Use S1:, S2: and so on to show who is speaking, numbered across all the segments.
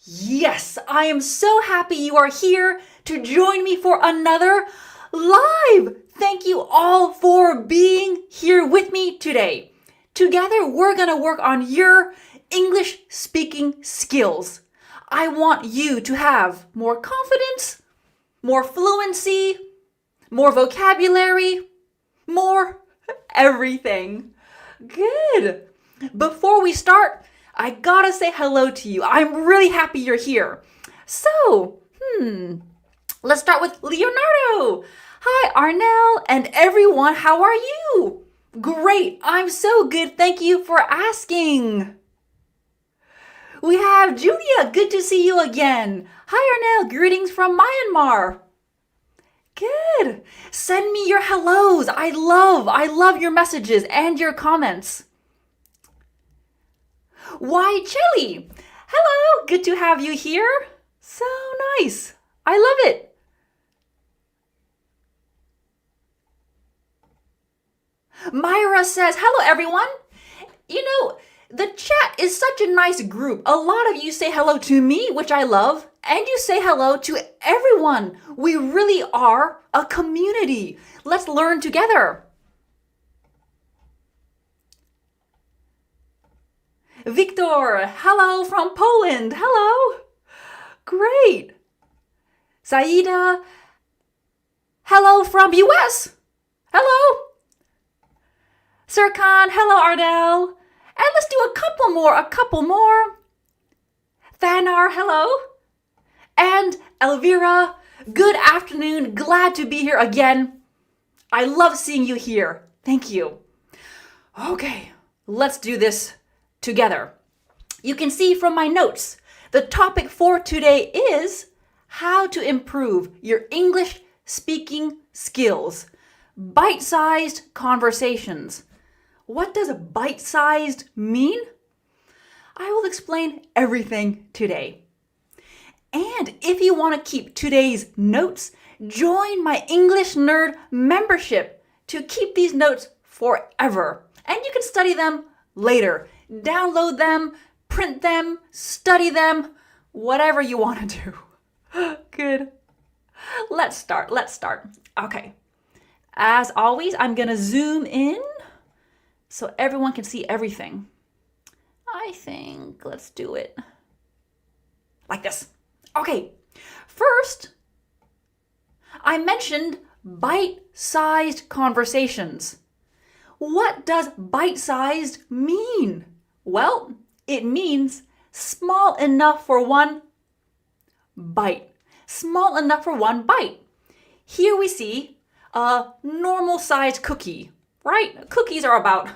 S1: Yes, I am so happy you are here to join me for another live. Thank you all for being here with me today. Together, we're going to work on your English speaking skills. I want you to have more confidence, more fluency, more vocabulary, more everything. Good. Before we start, I gotta say hello to you. I'm really happy you're here. So, let's start with Leonardo. Hi, Arnel and everyone. How are you? Great. I'm so good. Thank you for asking. We have Julia. Good to see you again. Hi, Arnel. Greetings from Myanmar. Good. Send me your hellos. I love your messages and your comments. Why, Chili? Hello, good to have you here. So nice. I love it. Myra says, hello, everyone. You know, the chat is such a nice group. A lot of you say hello to me, which I love, and you say hello to everyone. We really are a community. Let's learn together. Victor, hello from Poland. Hello. Great. Saida, hello from US. Hello. Serkan, hello Arnel. And let's do a couple more. Thanar, hello. And Elvira, good afternoon. Glad to be here again. I love seeing you here. Thank you. Okay, let's do this together. You can see from my notes, the topic for today is how to improve your English speaking skills. Bite-sized conversations. What does bite-sized mean? I will explain everything today. And if you want to keep today's notes, join my English Nerd membership to keep these notes forever. And you can study them later. Download them, print them, study them, whatever you want to do. Good. Let's start. Okay. As always, I'm going to zoom in so everyone can see everything. I think let's do it like this. Okay. First, I mentioned bite-sized conversations. What does bite-sized mean? Well, it means small enough for one bite. Small enough for one bite. Here we see a normal-sized cookie, right? Cookies are about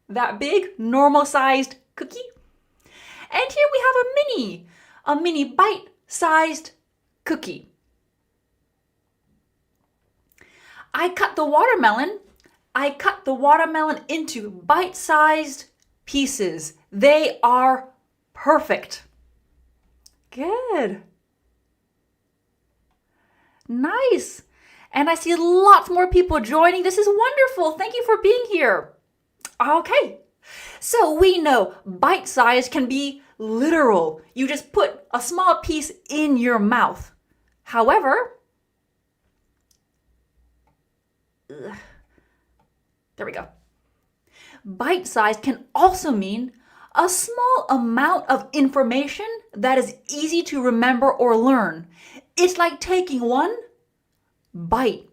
S1: that big, normal-sized cookie. And here we have a mini bite-sized cookie. I cut the watermelon into bite-sized pieces. They are perfect. Good. Nice. And I see lots more people joining. This is wonderful. Thank you for being here. Okay. So we know bite-sized can be literal. You just put a small piece in your mouth. However, there we go. Bite-sized can also mean a small amount of information that is easy to remember or learn. It's like taking one bite.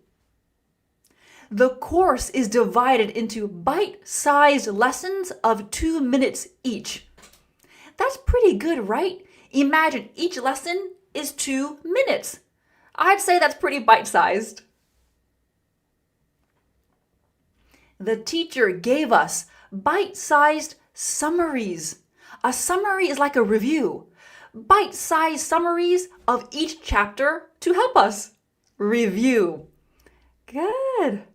S1: The course is divided into bite-sized lessons of 2 minutes each. That's pretty good, right? Imagine each lesson is 2 minutes. I'd say that's pretty bite-sized. The teacher gave us bite-sized summaries. A summary is like a review. Bite-sized summaries of each chapter to help us review. Good.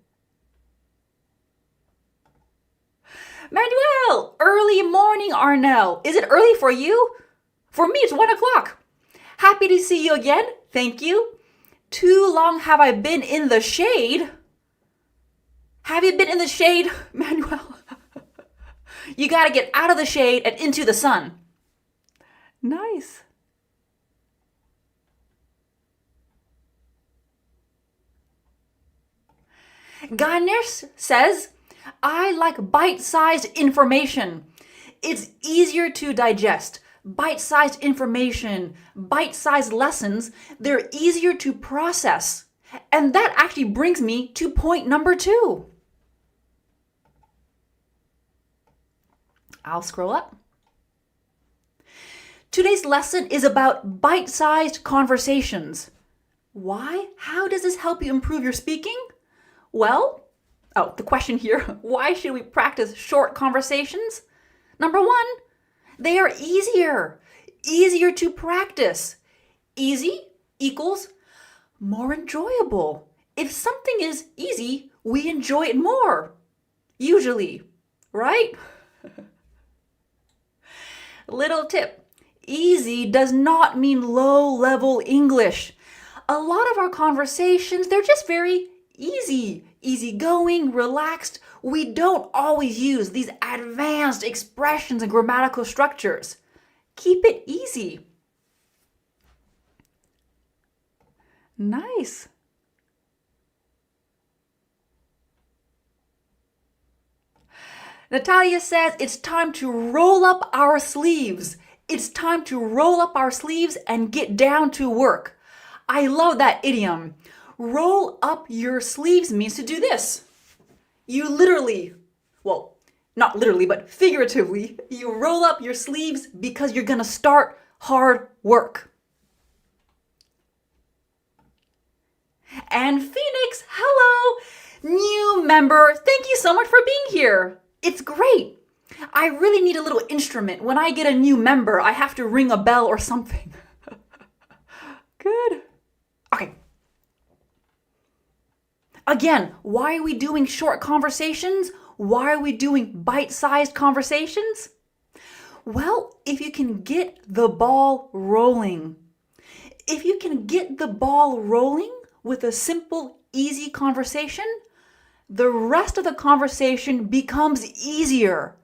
S1: Manuel, early morning, Arnel. Is it early for you? For me, it's 1 o'clock. Happy to see you again. Thank you. Too long have I been in the shade. Have you been in the shade, Manuel? You got to get out of the shade and into the sun. Nice. Ganesh says, I like bite-sized information. It's easier to digest. Bite-sized information, bite-sized lessons, they're easier to process. And that actually brings me to point number 2. I'll scroll up. Today's lesson is about bite-sized conversations. Why? How does this help you improve your speaking? Well, the question here, why should we practice short conversations? Number 1, they are easier to practice. Easy equals more enjoyable. If something is easy, we enjoy it more. Usually, right? Little tip, easy does not mean low-level English. A lot of our conversations, they're just very easygoing, relaxed. We don't always use these advanced expressions and grammatical structures. Keep it easy. Nice. Natalia says it's time to roll up our sleeves. It's time to roll up our sleeves and get down to work. I love that idiom. Roll up your sleeves means to do this. You literally, well, not literally, but figuratively, you roll up your sleeves because you're going to start hard work. And Phoenix, hello, new member. Thank you so much for being here. It's great. I really need a little instrument. When I get a new member, I have to ring a bell or something. Good. Okay. Again, why are we doing short conversations? Why are we doing bite-sized conversations? Well, if you can get the ball rolling. If you can get the ball rolling with a simple, easy conversation, the rest of the conversation becomes easier.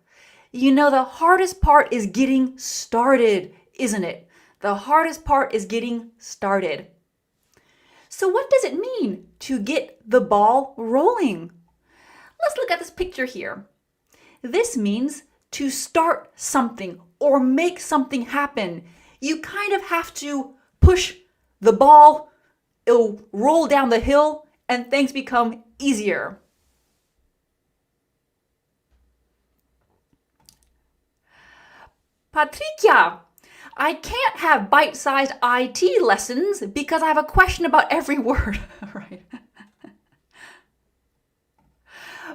S1: You know, the hardest part is getting started, isn't it? The hardest part is getting started. So what does it mean to get the ball rolling? Let's look at this picture here. This means to start something or make something happen. You kind of have to push the ball, it'll roll down the hill, and things become easier. Patricia, I can't have bite-sized IT lessons because I have a question about every word. Right.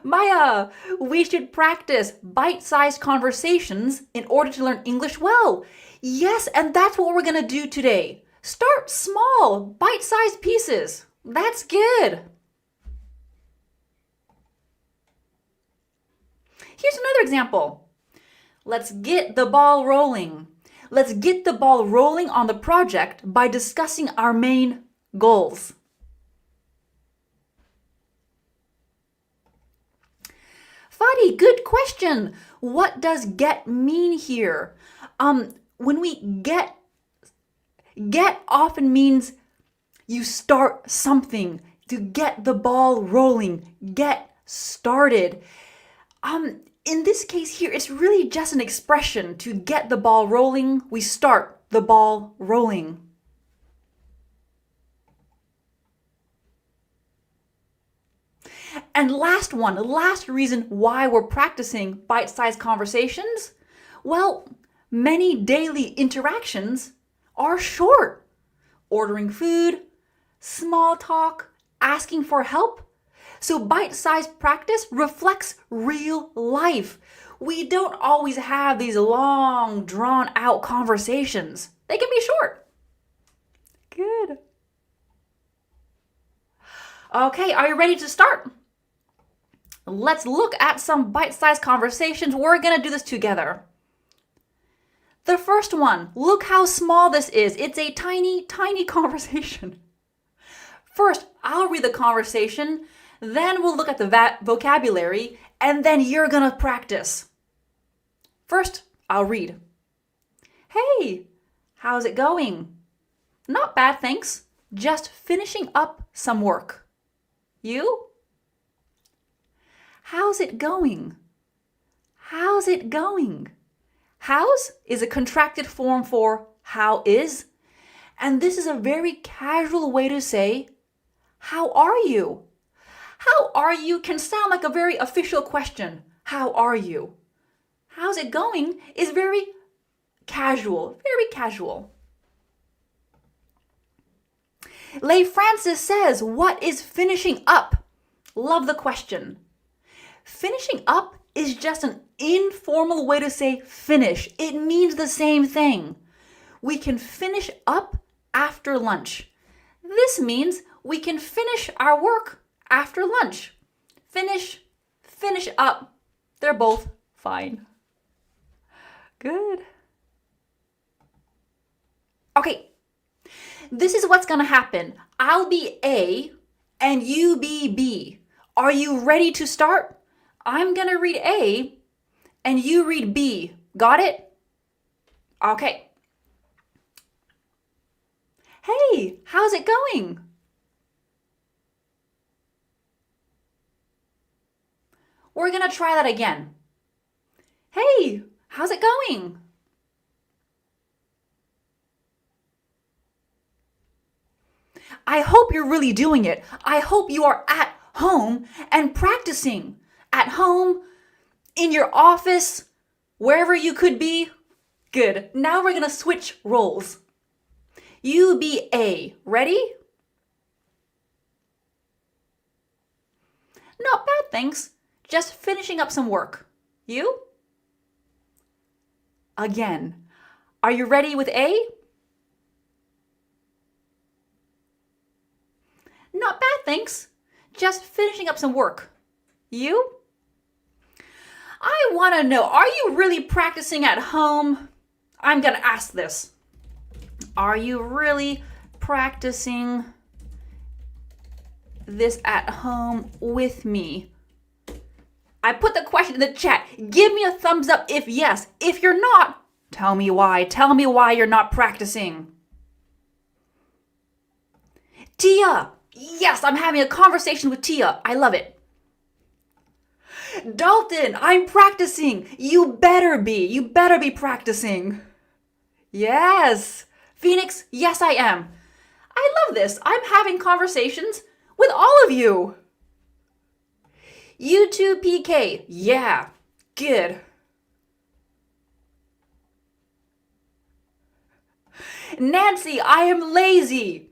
S1: Maya, we should practice bite-sized conversations in order to learn English well. Yes, and that's what we're going to do today. Start small, bite-sized pieces. That's good. Here's another example. Let's get the ball rolling. Let's get the ball rolling on the project by discussing our main goals. Fadi, good question. What does get mean here? When we get often means you start something, to get the ball rolling, get started. In this case here, it's really just an expression. To get the ball rolling, we start the ball rolling. And last reason why we're practicing bite-sized conversations, well, many daily interactions are short. Ordering food, small talk, asking for help. So bite-sized practice reflects real life. We don't always have these long, drawn-out conversations. They can be short. Good. Okay, are you ready to start? Let's look at some bite-sized conversations. We're going to do this together. The first one, look how small this is. It's a tiny, tiny conversation. First, I'll read the conversation, then we'll look at the vocabulary, and then you're going to practice. First, I'll read. Hey, how's it going? Not bad, thanks. Just finishing up some work. You? How's it going? How's it going? How's is a contracted form for how is, and this is a very casual way to say, how are you? How are you can sound like a very official question. How are you? How's it going is very casual, very casual. Leigh Francis says, what is finishing up? Love the question. Finishing up is just an informal way to say finish. It means the same thing. We can finish up after lunch. This means we can finish our work after lunch. Finish up. They're both fine. Good. Okay. This is what's going to happen. I'll be A and you be B. Are you ready to start? I'm going to read A and you read B. Got it? Okay. Hey, how's it going? We're going to try that again. Hey, how's it going? I hope you're really doing it. I hope you are at home and practicing. At home, in your office, wherever you could be. Good. Now we're going to switch roles. You be A. Ready? Not bad, thanks. Just finishing up some work. You? Again. Are you ready with A? Not bad, thanks. Just finishing up some work. You? I want to know, are you really practicing at home? I'm going to ask this. Are you really practicing this at home with me? I put the question in the chat. Give me a thumbs up if yes. If you're not, tell me why. Tell me why you're not practicing. Tia. Yes, I'm having a conversation with Tia. I love it. Dalton, I'm practicing. You better be. You better be practicing. Yes. Phoenix, yes, I am. I love this. I'm having conversations with all of you. You too, PK. Yeah, good. Nancy, I am lazy.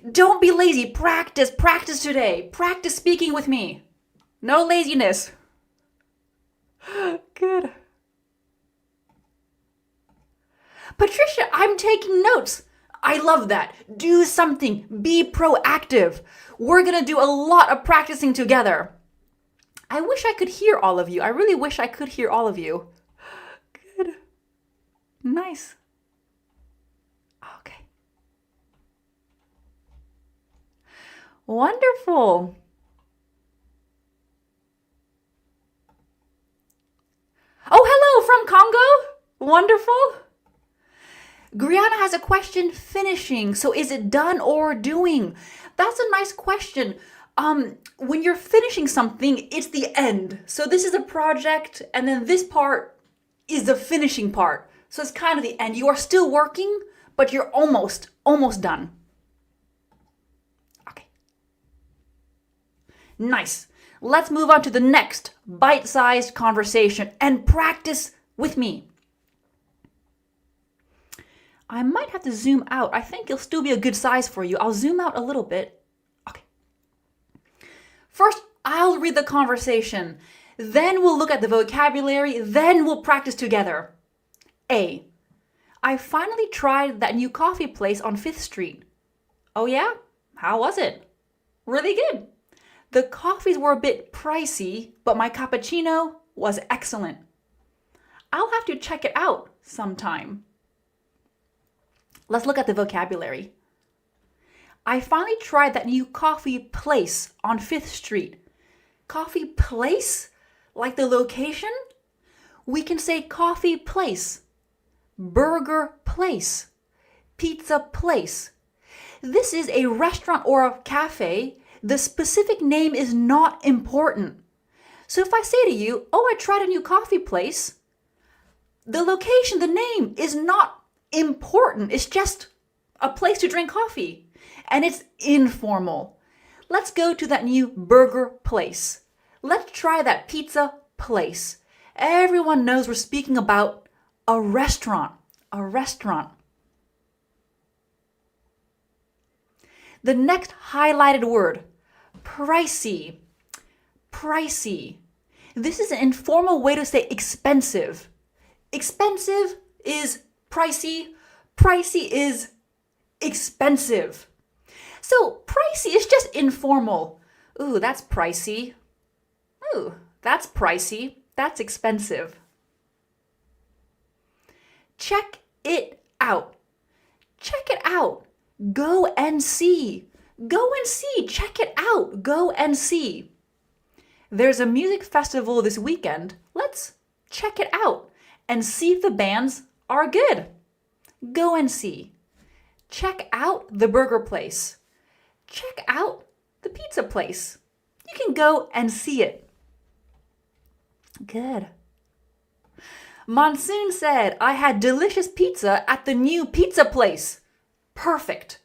S1: Don't be lazy. Practice today. Practice speaking with me. No laziness. Good. Patricia, I'm taking notes. I love that. Do something. Be proactive. We're going to do a lot of practicing together. I wish I could hear all of you. I really wish I could hear all of you. Good. Nice. Okay. Wonderful. Oh, hello from Congo. Wonderful. Griana has a question finishing. So is it done or doing? That's a nice question. When you're finishing something, it's the end. So this is a project, and then this part is the finishing part. So it's kind of the end. You are still working, but you're almost done. Okay. Nice. Let's move on to the next bite-sized conversation and practice with me. I might have to zoom out. I think it'll still be a good size for you. I'll zoom out a little bit. Okay. First, I'll read the conversation. Then we'll look at the vocabulary. Then we'll practice together. A. I finally tried that new coffee place on 5th Street. Oh yeah? How was it? Really good. The coffees were a bit pricey, but my cappuccino was excellent. I'll have to check it out sometime. Let's look at the vocabulary. I finally tried that new coffee place on 5th Street. Coffee place? Like the location? We can say coffee place, burger place, pizza place. This is a restaurant or a cafe. The specific name is not important. So if I say to you, oh, I tried a new coffee place, the location, the name is not important. It's just a place to drink coffee. And it's informal. Let's go to that new burger place. Let's try that pizza place. Everyone knows we're speaking about a restaurant. A restaurant. The next highlighted word, pricey. Pricey. This is an informal way to say expensive. Expensive is pricey. Pricey is expensive. So pricey is just informal. Ooh, that's pricey. Ooh, that's pricey. That's expensive. Check it out. Check it out. Go and see. Go and see. Check it out. Go and see. There's a music festival this weekend. Let's check it out and see if the bands are good. Go and see. Check out the burger place. Check out the pizza place. You can go and see it. Good. Monsoon said, I had delicious pizza at the new pizza place. Perfect.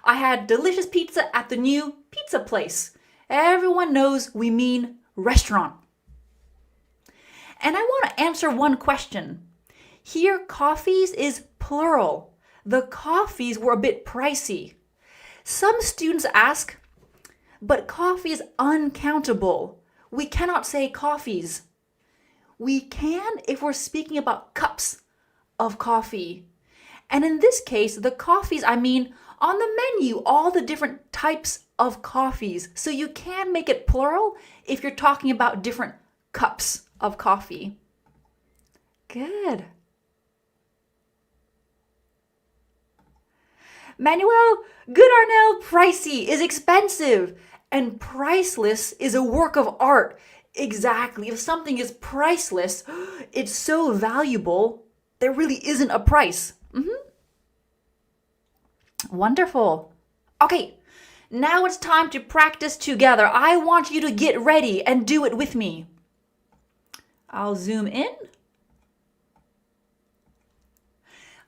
S1: I had delicious pizza at the new pizza place. Everyone knows we mean restaurant. And I want to answer one question. Here, coffees is plural. The coffees were a bit pricey. Some students ask, but coffee is uncountable. We cannot say coffees. We can if we're speaking about cups of coffee. And in this case, the coffees, I mean on the menu, all the different types of coffees. So you can make it plural if you're talking about different cups of coffee. Good. Manuel, good Arnel, pricey is expensive and priceless is a work of art. Exactly. If something is priceless, it's so valuable, there really isn't a price. Wonderful. Okay, now it's time to practice together. I want you to get ready and do it with me. I'll zoom in.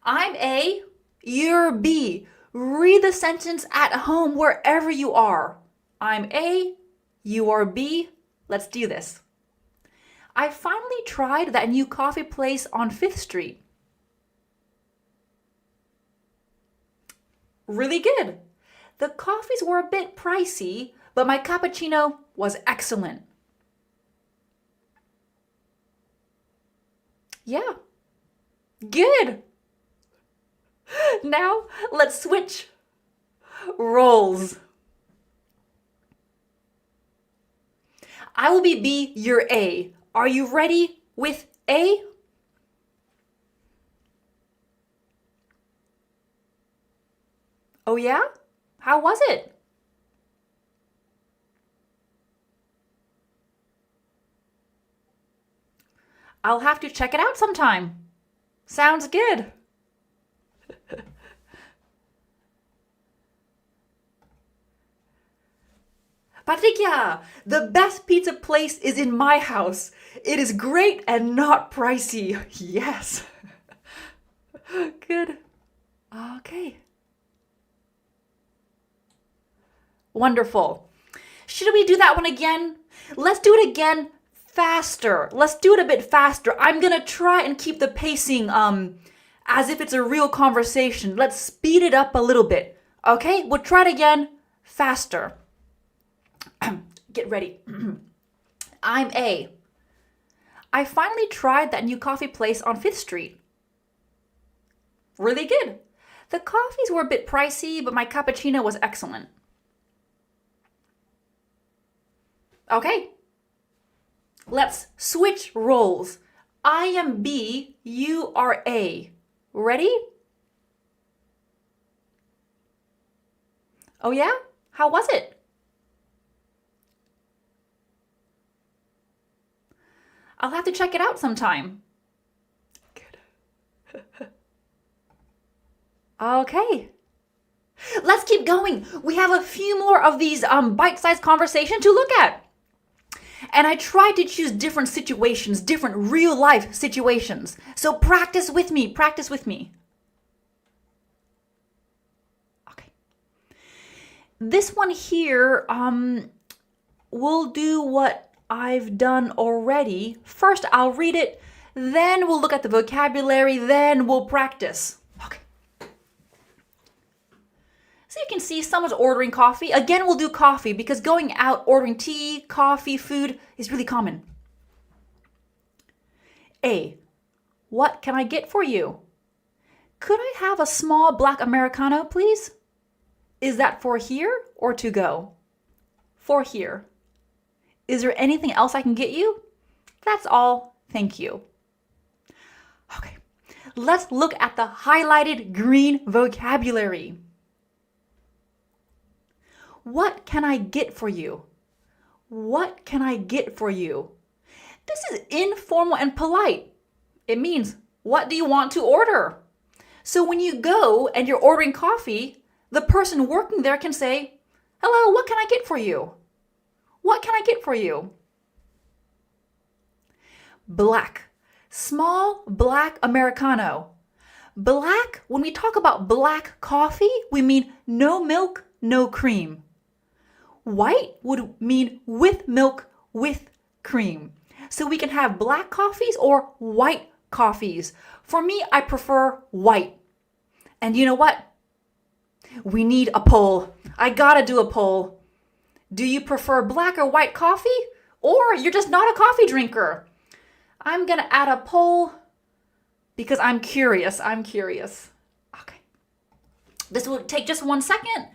S1: I'm A, you're B. Read the sentence at home wherever you are. I'm A, you are B. Let's do this. I finally tried that new coffee place on 5th Street. Really good. The coffees were a bit pricey, but my cappuccino was excellent. Yeah. Good. Now let's switch roles. I will be B, you're A. Are you ready with A? Oh yeah? How was it? I'll have to check it out sometime. Sounds good. Patricia, the best pizza place is in my house. It is great and not pricey. Yes. Good. Okay. Wonderful. Should we do that one again? Let's do it again faster. Let's do it a bit faster. I'm going to try and keep the pacing as if it's a real conversation. Let's speed it up a little bit. Okay? We'll try it again faster. Get ready. I'm A. I finally tried that new coffee place on 5th Street. Really good. The coffees were a bit pricey, but my cappuccino was excellent. Okay. Let's switch roles. I am B, you are A. Ready? Oh yeah? How was it? I'll have to check it out sometime. Good. Okay. Let's keep going. We have a few more of these bite-sized conversations to look at. And I tried to choose different situations, different real life situations. So practice with me, practice with me. Okay. This one here, we'll do what I've done already. First, I'll read it, then we'll look at the vocabulary, then we'll practice. Okay. So you can see someone's ordering coffee. Again, we'll do coffee because going out ordering tea, coffee, food is really common. A. What can I get for you? Could I have a small black Americano, please? Is that for here or to go? For here. Is there anything else I can get you? That's all. Thank you. Okay. Let's look at the highlighted green vocabulary. What can I get for you? What can I get for you? This is informal and polite. It means, what do you want to order? So when you go and you're ordering coffee, the person working there can say, hello, what can I get for you? What can I get for you? Black. Small black Americano. Black, when we talk about black coffee, we mean no milk, no cream. White would mean with milk, with cream. So we can have black coffees or white coffees. For me, I prefer white. And you know what? We need a poll. I gotta do a poll. Do you prefer black or white coffee? Or you're just not a coffee drinker? I'm gonna add a poll because I'm curious. Okay. This will take just 1 second.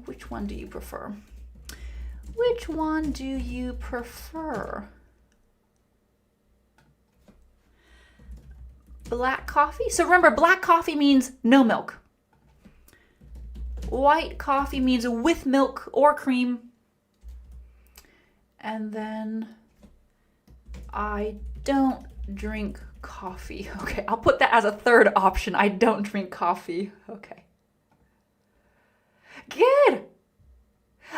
S1: Which one do you prefer? Which one do you prefer? Black coffee? So remember, black coffee means no milk. White coffee means with milk or cream. And then I don't drink coffee. Okay, I'll put that as a third option. I don't drink coffee. Okay. Good.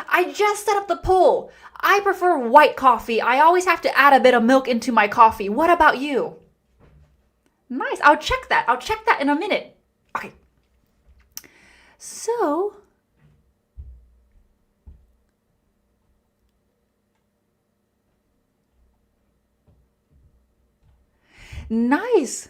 S1: I just set up the poll. I prefer white coffee. I always have to add a bit of milk into my coffee. What about you? Nice. I'll check that. In a minute. Okay. So, nice.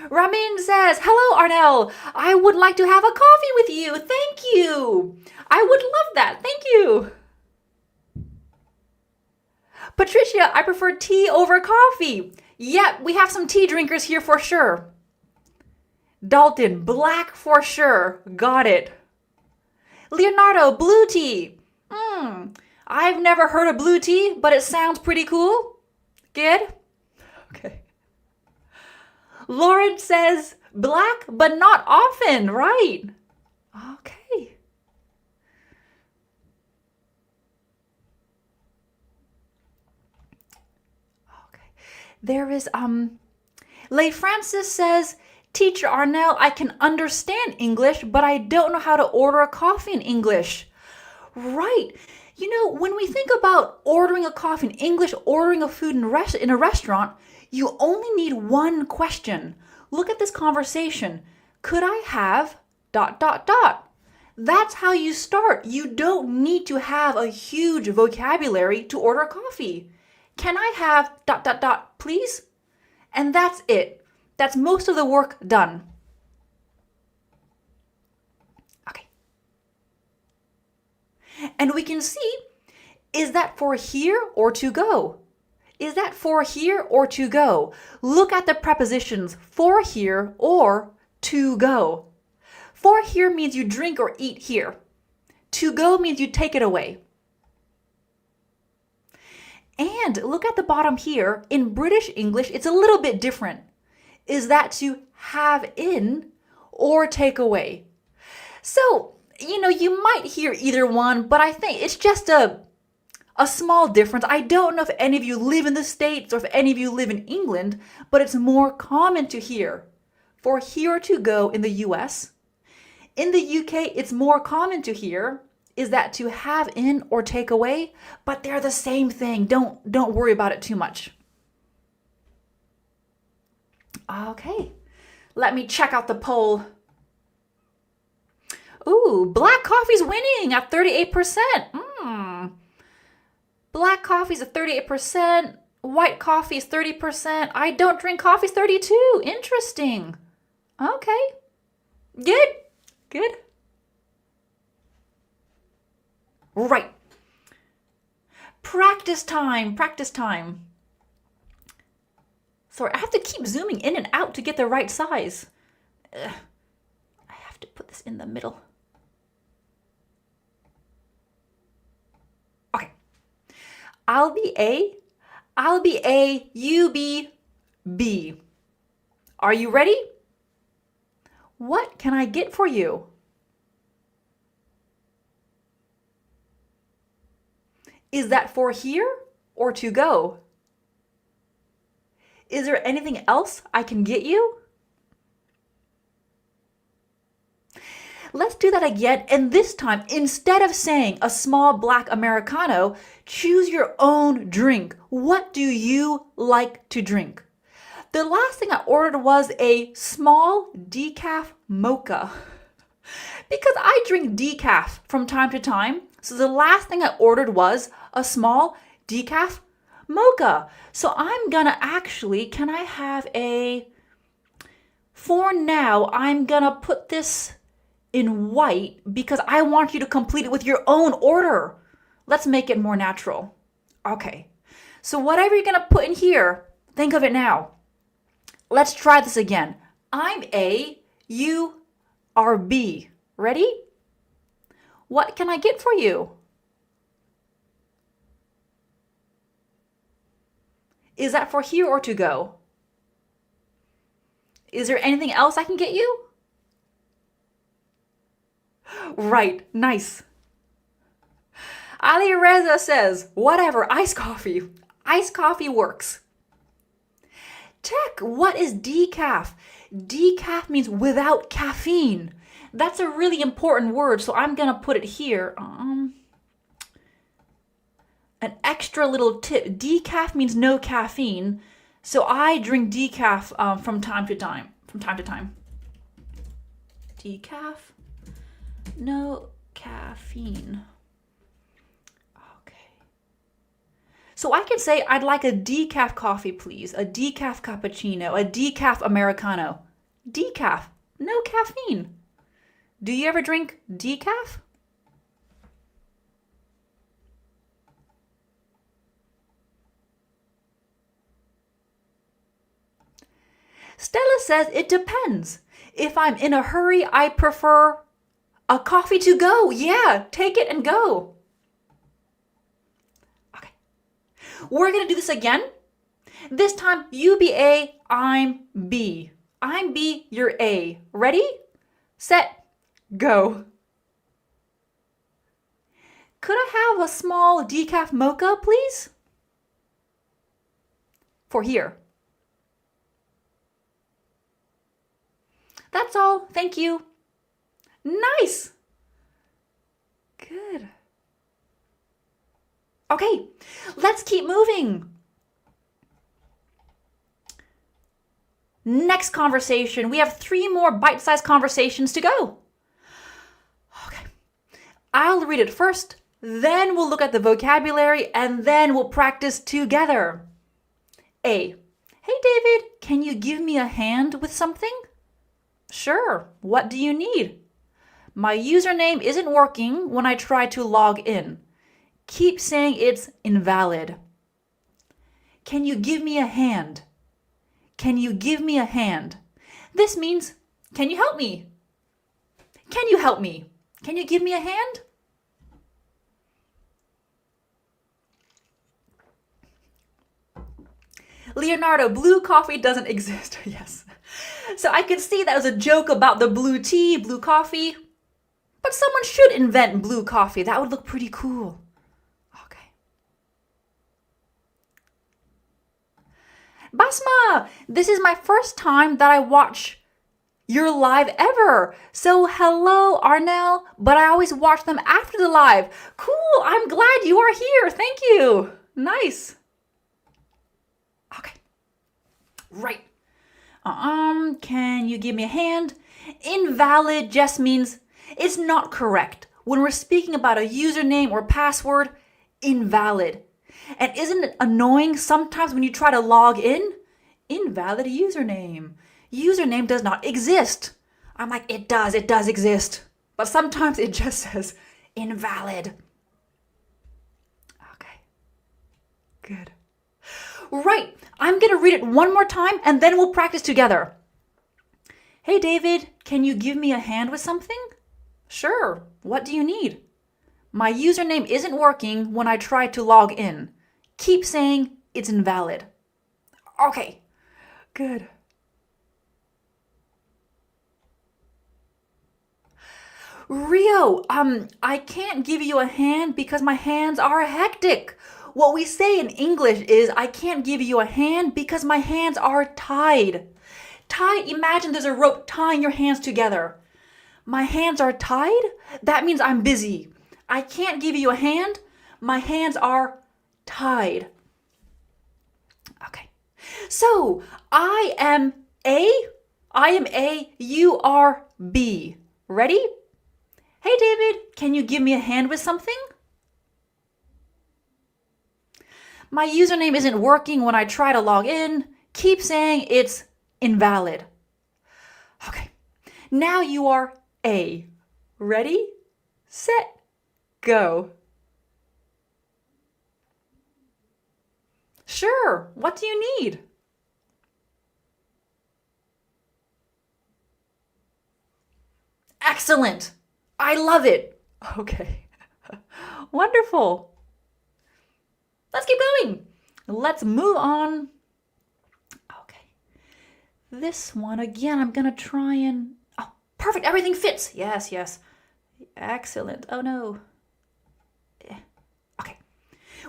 S1: Ramin says, hello, Arnel. I would like to have a coffee with you. Thank you. I would love that. Thank you. Patricia, I prefer tea over coffee. Yep, we have some tea drinkers here for sure. Dalton, black for sure. Got it. Leonardo, blue tea. I've never heard of blue tea, but it sounds pretty cool. Good. Okay. Lauren says black, but not often, right? Okay. There is, Leigh Francis says, Teacher Arnel, I can understand English, but I don't know how to order a coffee in English. Right. You know, when we think about ordering a coffee in English, ordering a food in a restaurant, you only need one question. Look at this conversation. Could I have ... That's how you start. You don't need to have a huge vocabulary to order a coffee. Can I have ... please? And that's it. That's most of the work done. Okay. And we can see, is that for here or to go? Is that for here or to go? Look at the prepositions for here or to go. For here means you drink or eat here. To go means you take it away. And look at the bottom here. In British English, it's a little bit different. Is that to have in or take away? So, you know, you might hear either one, but I think it's just a small difference. I don't know if any of you live in the States or if any of you live in England, but it's more common to hear. For here to go in the US. In the UK, it's more common to hear is that to have in or take away, but they're the same thing. Don't worry about it too much. Okay, let me check out the poll. Ooh, black coffee's winning at 38%. Black coffee's at 38%. White coffee is 30%. I don't drink coffee is 32%. Interesting. Okay. Good. Right. Practice time. Sorry, I have to keep zooming in and out to get the right size. I have to put this in the middle. Okay. I'll be A, you be B. Are you ready? What can I get for you? Is that for here or to go? Is there anything else I can get you? Let's do that again, and this time, instead of saying a small black Americano, choose your own drink. What do you like to drink? The last thing I ordered was a small decaf mocha. Because I drink decaf from time to time, so the last thing I ordered was a small decaf mocha. So I'm gonna actually, can I have for now, I'm gonna put this in white because I want you to complete it with your own order. Let's make it more natural. Okay, so whatever you're gonna put in here, think of it now. Let's try this again. I'm A, you are B. Ready? What can I get for you? Is that for here or to go? Is there anything else I can get you? Right, nice. Ali Reza says, whatever, iced coffee. Iced coffee works. Check, what is decaf? Decaf means without caffeine. That's a really important word, so I'm gonna put it here. An extra little tip, decaf means no caffeine, so I drink decaf from time to time. Decaf, no caffeine. Okay. So I can say I'd like a decaf coffee, please, a decaf cappuccino, a decaf Americano. Decaf, no caffeine. Do you ever drink decaf? Stella says it depends. If I'm in a hurry, I prefer a coffee to go. Yeah, take it and go. Okay. We're going to do this again. This time, you be A, I'm B. I'm B, you're A. Ready? Set, go. Could I have a small decaf mocha, please? For here. That's all. Thank you. Nice. Good. Okay, let's keep moving. Next conversation. We have 3 more bite-sized conversations to go. Okay. I'll read it first, then we'll look at the vocabulary, and then we'll practice together. A. Hey, David, can you give me a hand with something? Sure. What do you need? My username isn't working when I try to log in. Keep saying it's invalid. Can you give me a hand? Can you give me a hand? This means, can you help me? Can you help me? Can you give me a hand? Leonardo, blue coffee doesn't exist. Yes. So I could see that was a joke about the blue tea, blue coffee. But someone should invent blue coffee. That would look pretty cool. Okay. Basma, this is my first time that I watch your live ever. So hello, Arnel, but I always watch them after the live. Cool, I'm glad you are here. Thank you. Nice. Okay. Right. Can you give me a hand? Invalid just means it's not correct. When we're speaking about a username or password, invalid. And isn't it annoying sometimes when you try to log in? Invalid username. Username does not exist. I'm like, it does exist. But sometimes it just says invalid. Okay. Good. Right. I'm going to read it one more time and then we'll practice together. Hey, David, can you give me a hand with something? Sure. What do you need? My username isn't working when I try to log in. Keep saying it's invalid. Okay. Good. Rio, I can't give you a hand because my hands are hectic. What we say in English is, I can't give you a hand because my hands are tied. Tied, imagine there's a rope tying your hands together. My hands are tied? That means I'm busy. I can't give you a hand. My hands are tied. Okay. So, I am A, you are B. Ready? Hey, David, can you give me a hand with something? My username isn't working when I try to log in. Keep saying it's invalid. Okay, now you are A. Ready, set, go. Sure, what do you need? Excellent. I love it. Okay. Wonderful. Let's keep going. Let's move on. Okay. This one again, I'm going to try and... Oh, perfect. Everything fits. Yes, yes. Excellent. Oh, no. Okay.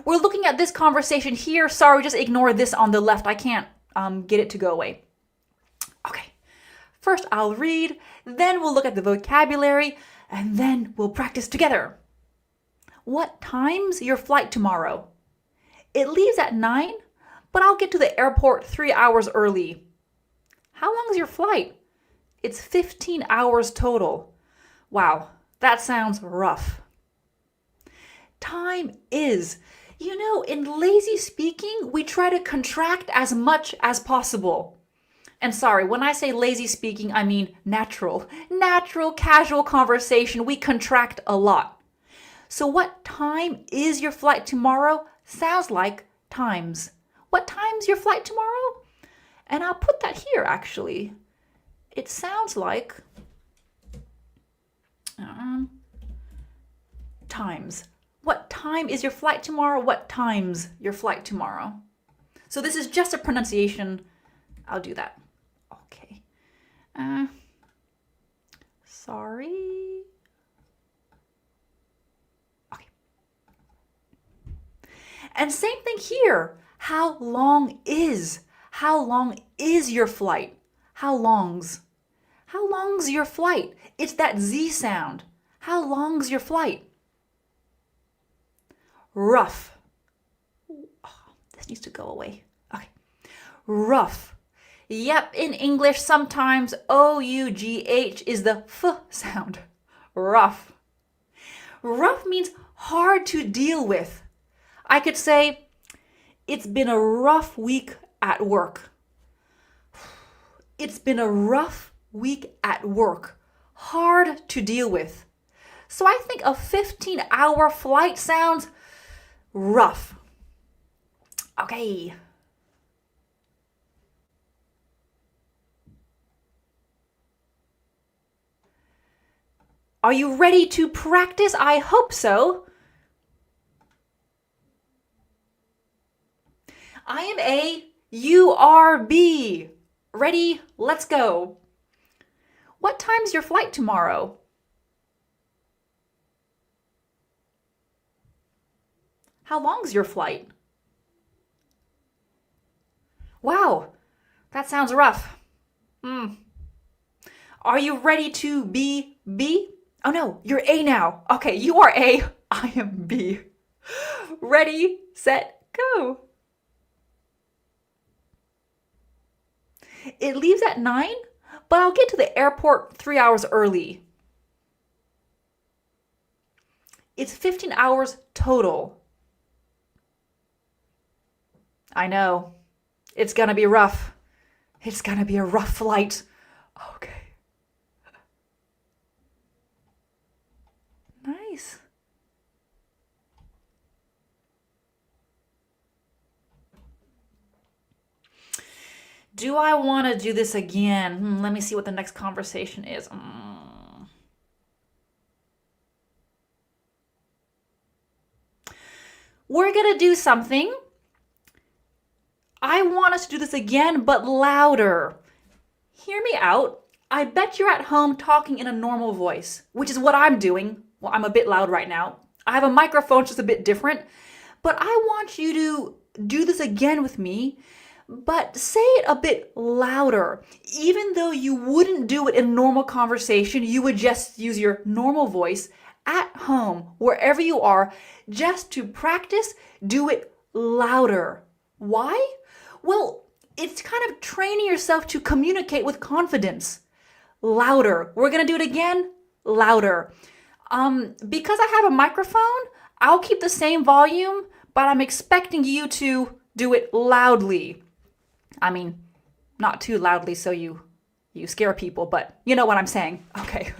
S1: We're looking at this conversation here. Sorry, just ignore this on the left. I can't get it to go away. Okay. First, I'll read. Then we'll look at the vocabulary. And then we'll practice together. What time's your flight tomorrow? It leaves at 9, but I'll get to the airport 3 hours early. How long is your flight? It's 15 hours total. Wow, that sounds rough. Time is. You know, in lazy speaking, we try to contract as much as possible. And sorry, when I say lazy speaking, I mean natural. Natural, casual conversation, we contract a lot. So what time is your flight tomorrow? Sounds like times. What time's your flight tomorrow? And I'll put that here, actually. It sounds like times. What time is your flight tomorrow? What time's your flight tomorrow? So this is just a pronunciation. I'll do that. Okay. Sorry. Okay. And same thing here. How long is? How long is your flight? How long's? How long's your flight? It's that Z sound. How long's your flight? Rough. Oh, this needs to go away. Okay. Rough. Yep, in English, sometimes O-U-G-H is the F sound. Rough. Rough means hard to deal with. I could say, it's been a rough week at work. It's been a rough week at work. Hard to deal with. So I think a 15-hour flight sounds rough. Okay. Are you ready to practice? I hope so. I am A, you are B. Ready? Let's go. What time's your flight tomorrow? How long's your flight? Wow, that sounds rough. Are you ready to be B? Oh no, you're A now. Okay, you are A, I am B. Ready, set, go. It leaves at 9, but I'll get to the airport 3 hours early. It's 15 hours total. I know. It's gonna be rough. It's gonna be a rough flight. Okay. Nice. Do I want to do this again? Let me see what the next conversation is. We're going to do something. I want us to do this again, but louder. Hear me out. I bet you're at home talking in a normal voice, which is what I'm doing. Well, I'm a bit loud right now. I have a microphone, just a bit different. But I want you to do this again with me, but say it a bit louder. Even though you wouldn't do it in normal conversation, you would just use your normal voice at home, wherever you are, just to practice, do it louder. Why? Well, it's kind of training yourself to communicate with confidence. Louder. We're going to do it again. Louder. Because I have a microphone, I'll keep the same volume, but I'm expecting you to do it loudly. I mean, not too loudly so you scare people, but you know what I'm saying. Okay.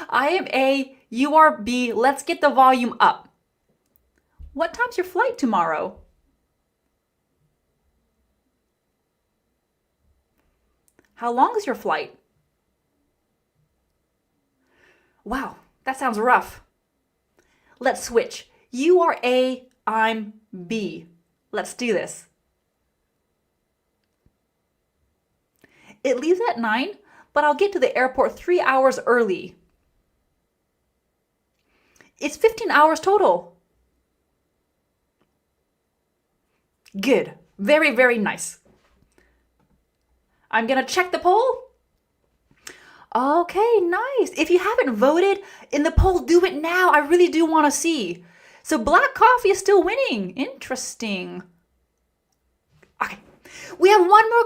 S1: I am A, you are B. Let's get the volume up. What time's your flight tomorrow? How long is your flight? Wow, that sounds rough. Let's switch. You are A, I'm B. Let's do this. It leaves at 9, but I'll get to the airport 3 hours early. It's 15 hours total. Good. Very, very nice. I'm going to check the poll. Okay, nice. If you haven't voted in the poll, do it now. I really do want to see. So black coffee is still winning. Interesting. Okay. We have one more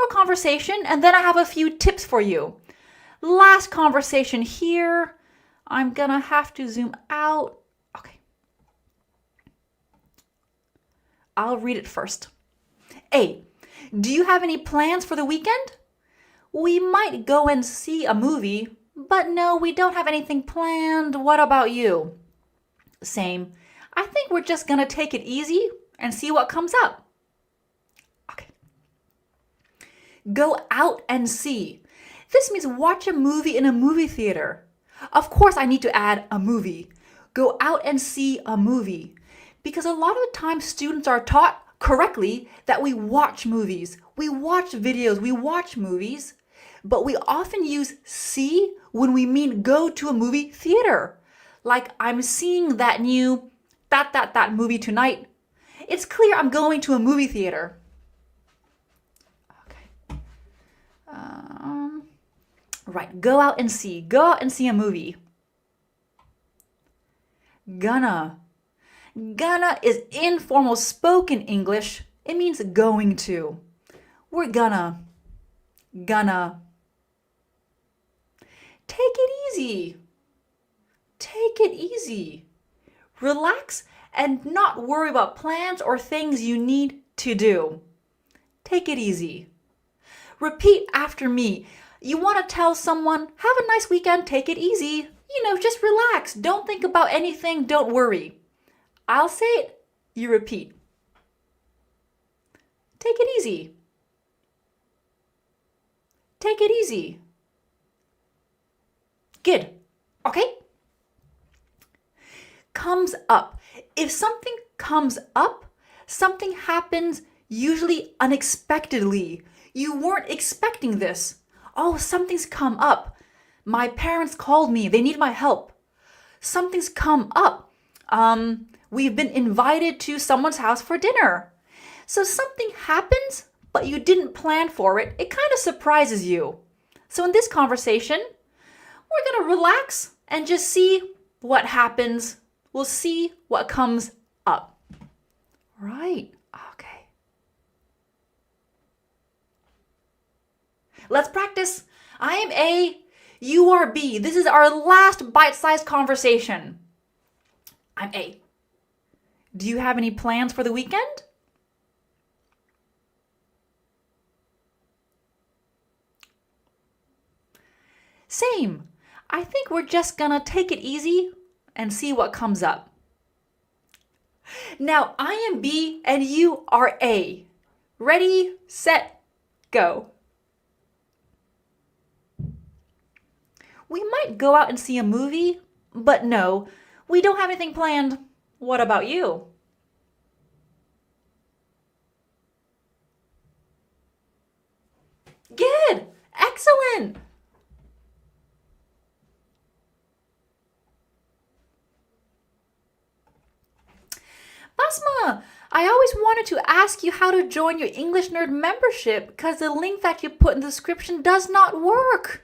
S1: conversation, and then I have a few tips for you. Last conversation here. I'm going to have to zoom out. Okay. I'll read it first. A, do you have any plans for the weekend? We might go and see a movie, but no, we don't have anything planned. What about you? Same. I think we're just going to take it easy and see what comes up. Okay. Go out and see. This means watch a movie in a movie theater. Of course, I need to add a movie. Go out and see a movie. Because a lot of the time students are taught correctly that we watch movies. We watch videos, we watch movies. But we often use see when we mean go to a movie theater. Like I'm seeing that new that movie tonight. It's clear I'm going to a movie theater. Okay. Right, go out and see. Go out and see a movie. Gonna. Gonna is informal spoken English. It means going to. We're gonna. Gonna. Take it easy. Take it easy. Relax and not worry about plans or things you need to do. Take it easy. Repeat after me. You want to tell someone, have a nice weekend, take it easy. Just relax. Don't think about anything. Don't worry. I'll say it. You repeat. Take it easy. Take it easy. Good. Okay? Comes up. If something comes up, something happens usually unexpectedly. You weren't expecting this. Oh, something's come up. My parents called me. They need my help. Something's come up. We've been invited to someone's house for dinner. So something happens, but you didn't plan for it. It kind of surprises you. So in this conversation, we're going to relax and just see what happens. We'll see what comes up. Right. Okay. Let's practice. I am A, you are B. This is our last bite-sized conversation. I'm A. Do you have any plans for the weekend? Same. I think we're just gonna take it easy and see what comes up. Now, I am B and you are A. Ready, set, go. We might go out and see a movie, but no, we don't have anything planned. What about you? Good! Excellent! Basma, I always wanted to ask you how to join your English Nerd membership because the link that you put in the description does not work.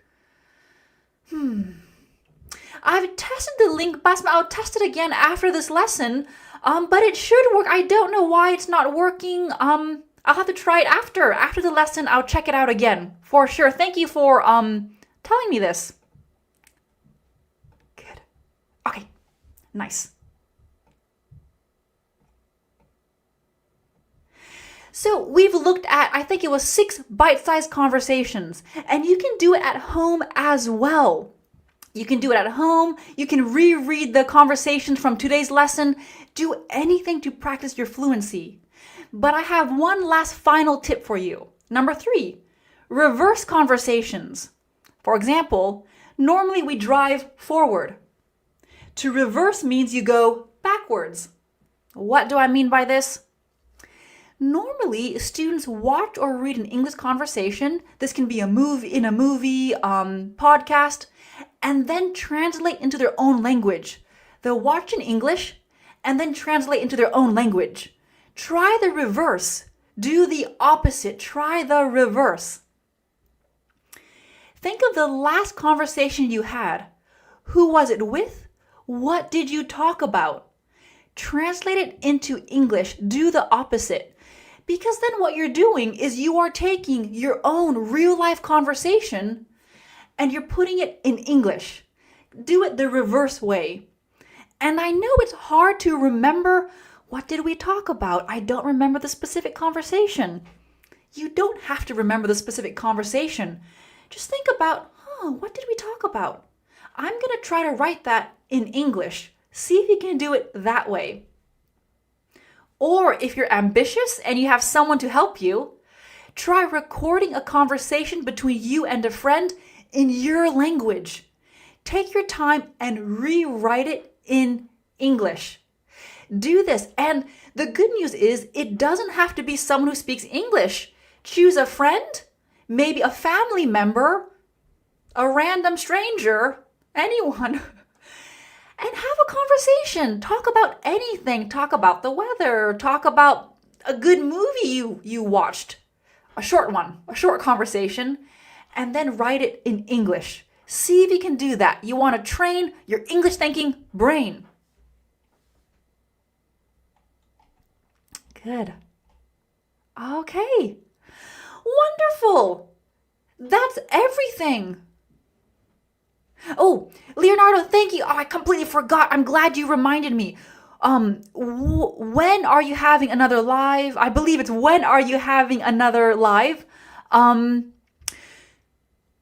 S1: I've tested the link, Basma. I'll test it again after this lesson, but it should work. I don't know why it's not working. I'll have to try it after the lesson. I'll check it out again for sure. Thank you for telling me this. Good. Okay. Nice. So we've looked at, I think it was 6 bite-sized conversations, and you can do it at home as well. You can do it at home. You can reread the conversations from today's lesson. Do anything to practice your fluency. But I have one last final tip for you. Number 3, reverse conversations. For example, normally we drive forward. To reverse means you go backwards. What do I mean by this? Normally, students watch or read an English conversation. This can be a movie, podcast, and then translate into their own language. They'll watch in English and then translate into their own language. Try the reverse. Do the opposite. Try the reverse. Think of the last conversation you had. Who was it with? What did you talk about? Translate it into English. Do the opposite. Because then what you're doing is you are taking your own real-life conversation and you're putting it in English. Do it the reverse way. And I know it's hard to remember, what did we talk about? I don't remember the specific conversation. You don't have to remember the specific conversation. Just think about, what did we talk about? I'm going to try to write that in English. See if you can do it that way. Or if you're ambitious and you have someone to help you, try recording a conversation between you and a friend in your language. Take your time and rewrite it in English. Do this. And the good news is it doesn't have to be someone who speaks English. Choose a friend, maybe a family member, a random stranger, anyone. And have a conversation. Talk about anything. Talk about the weather. Talk about a good movie you watched. A short conversation. And then write it in English. See if you can do that. You want to train your English thinking brain. Good. Okay. Wonderful. That's everything. Oh, Leonardo, thank you. Oh, I completely forgot. I'm glad you reminded me. When are you having another live? I believe it's when are you having another live?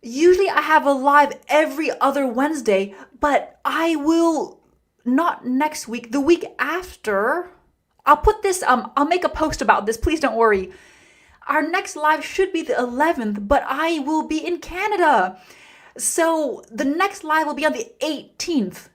S1: Usually I have a live every other Wednesday, but I will not next week, the week after. I'll put this, I'll make a post about this. Please don't worry. Our next live should be the 11th, but I will be in Canada. So the next live will be on the 18th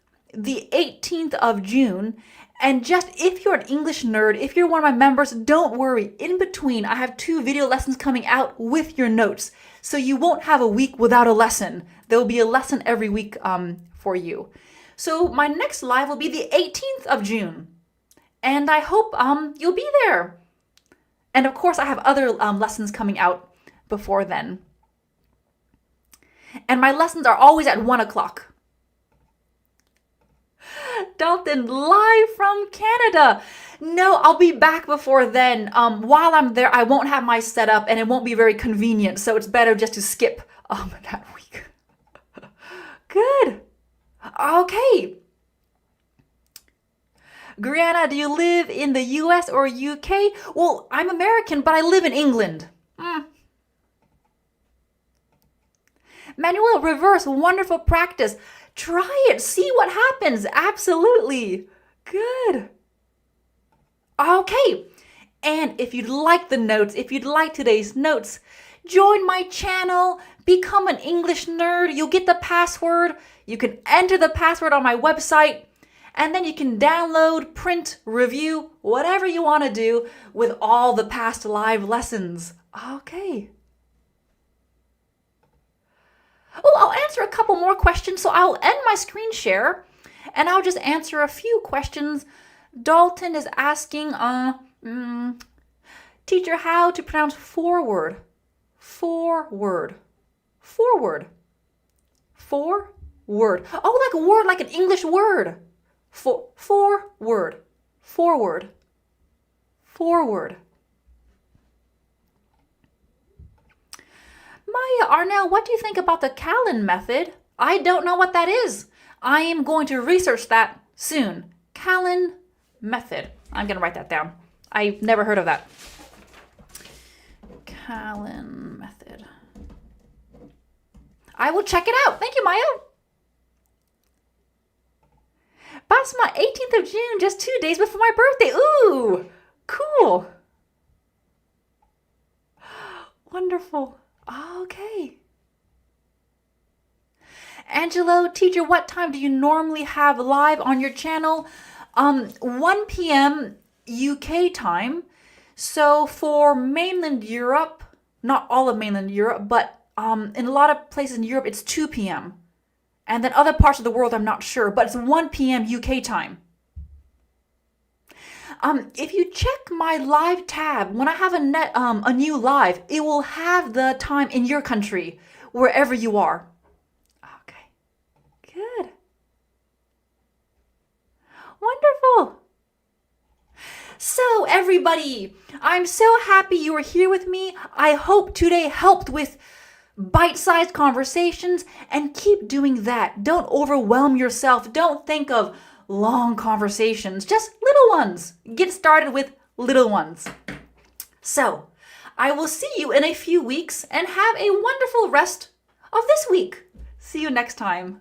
S1: of June. And just if you're an English nerd, if you're one of my members, don't worry. In between, I have 2 video lessons coming out with your notes. So you won't have a week without a lesson. There will be a lesson every week for you. So my next live will be the 18th of June. And I hope you'll be there. And of course, I have other lessons coming out before then. And my lessons are always at 1 o'clock. Dalton, live from Canada. No, I'll be back before then. While I'm there, I won't have my setup and it won't be very convenient. So it's better just to skip that week. Good. Okay. Brianna, do you live in the US or UK? Well, I'm American, but I live in England. Manuel, reverse, wonderful practice. Try it, see what happens. Absolutely. Good. Okay. And if you'd like the notes, if you'd like today's notes, join my channel, become an English nerd. You'll get the password. You can enter the password on my website, and then you can download, print, review, whatever you want to do with all the past live lessons. Okay. Oh, I'll answer a couple more questions, so I'll end my screen share, and I'll just answer a few questions. Dalton is asking, teacher, how to pronounce forward? Forward. Forward. Forward. Oh, like a word, like an English word. Forward. Forward. Forward. Maya, Arnel, what do you think about the Callan method? I don't know what that is. I am going to research that soon. Callan method. I'm going to write that down. I've never heard of that. Callan method. I will check it out. Thank you, Maya. Basma, 18th of June, just 2 days before my birthday. Ooh, cool. Wonderful. Okay. Angelo, teacher, what time do you normally have live on your channel? 1 p.m. UK time. So for mainland Europe, not all of mainland Europe, but in a lot of places in Europe, it's 2 p.m. And then other parts of the world, I'm not sure, but it's 1 p.m. UK time. If you check my live tab, when I have a new live, it will have the time in your country, wherever you are. Okay, good. Wonderful. So everybody, I'm so happy you were here with me. I hope today helped with bite-sized conversations, and keep doing that. Don't overwhelm yourself. Don't think of long conversations, just little ones. Get started with little ones. So, I will see you in a few weeks and have a wonderful rest of this week. See you next time.